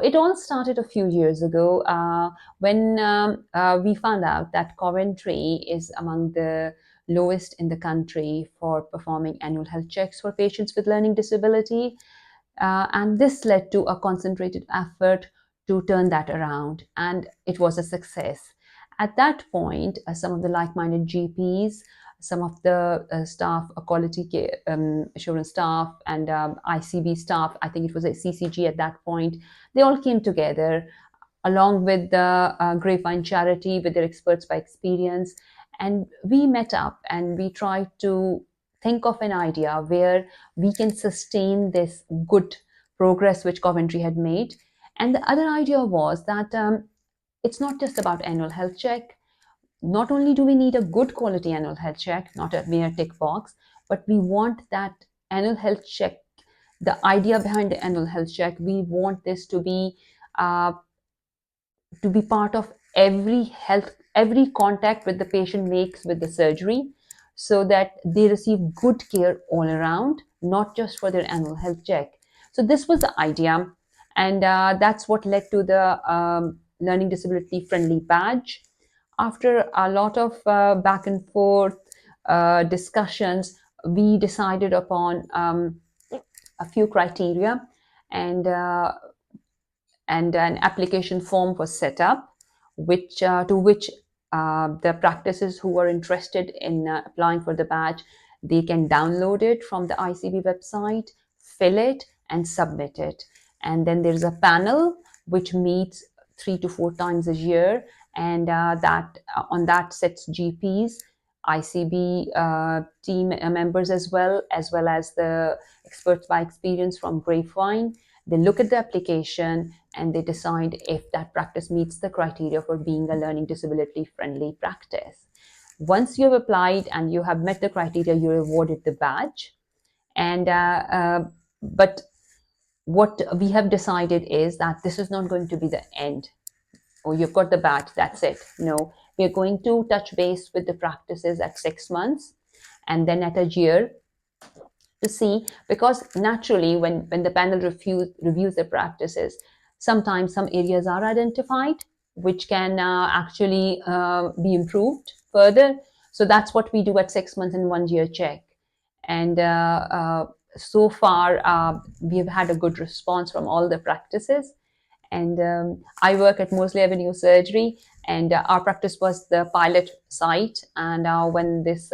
it all started a few years ago when we found out that Coventry is among the lowest in the country for performing annual health checks for patients with learning disability. And this led to a concentrated effort to turn that around, and it was a success. At that point, some of the like-minded GPs, some of the staff, quality care, assurance staff, and ICB staff, I think it was a CCG at that point, they all came together along with the Grapevine charity with their experts by experience. And we met up and we tried to think of an idea where we can sustain this good progress which Coventry had made. And the other idea was that it's not just about annual health check. Not only do we need a good quality annual health check, not a mere tick box, but we want that annual health check, the idea behind the annual health check, we want this to be part of every contact with the patient makes with the surgery, so that they receive good care all around, not just for their annual health check. So this was the idea, and that's what led to the learning disability friendly badge. After a lot of back and forth discussions, we decided upon a few criteria, and an application form was set up, which to which the practices who are interested in applying for the badge, they can download it from the ICB website, fill it, and submit it. And then there's a panel which meets 3 to 4 times a year, and on that sets GPs, ICB team members as well as the experts by experience from Grapevine. They look at the application and they decide if that practice meets the criteria for being a learning disability friendly practice. Once you have applied and you have met the criteria, you're awarded the badge. And but what we have decided is that this is not going to be the end. Oh, you've got the badge, that's it. No, we're going to touch base with the practices at 6 months and then at a year to see, because naturally when the panel reviews the practices, sometimes some areas are identified which can actually be improved further. So that's what we do at 6 months and 1 year check. And so far we have had a good response from all the practices. And I work at Moseley Avenue Surgery, and our practice was the pilot site. And when this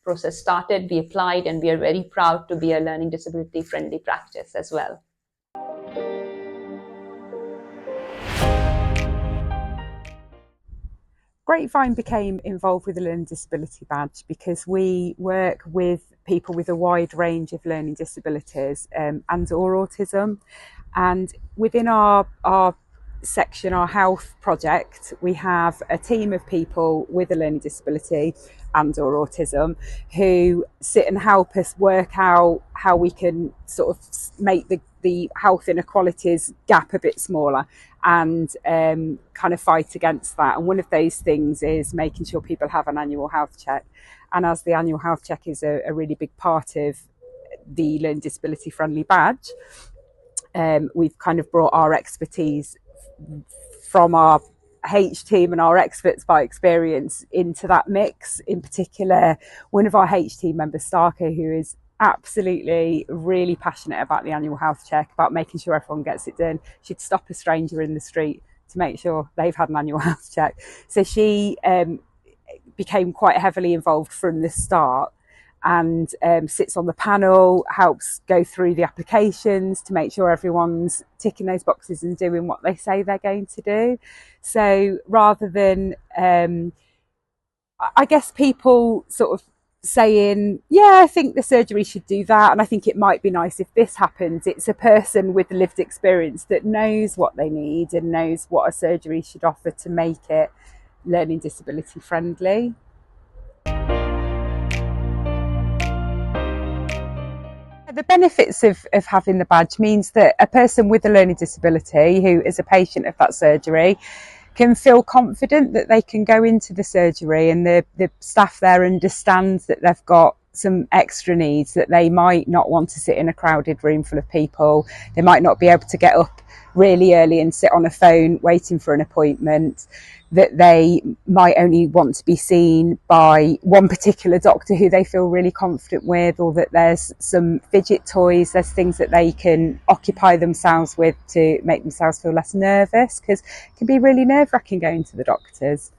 process started, we applied, and we are very proud to be a learning disability friendly practice as well. Grapevine became involved with the Learning Disability Badge because we work with people with a wide range of learning disabilities and or autism. And within our section, our health project, we have a team of people with a learning disability and or autism who sit and help us work out how we can sort of make the health inequalities gap a bit smaller and kind of fight against that. And one of those things is making sure people have an annual health check. And as the annual health check is a really big part of the Learning Disability Friendly Badge, we've kind of brought our expertise from our H team and our experts by experience into that mix. In particular, one of our H team members, Starker, who is absolutely really passionate about the annual health check, about making sure everyone gets it done. She'd stop a stranger in the street to make sure they've had an annual health check. So she became quite heavily involved from the start, and sits on the panel, helps go through the applications to make sure everyone's ticking those boxes and doing what they say they're going to do. So rather than, I guess, people sort of saying, yeah, I think the surgery should do that, and I think it might be nice if this happens, it's a person with lived experience that knows what they need and knows what a surgery should offer to make it learning disability friendly. The benefits of having the badge means that a person with a learning disability who is a patient of that surgery can feel confident that they can go into the surgery, and the staff there understands that they've got some extra needs, that they might not want to sit in a crowded room full of people, they might not be able to get up really early and sit on a phone waiting for an appointment, that they might only want to be seen by one particular doctor who they feel really confident with, or that there's some fidget toys, there's things that they can occupy themselves with to make themselves feel less nervous, because it can be really nerve-wracking going to the doctors.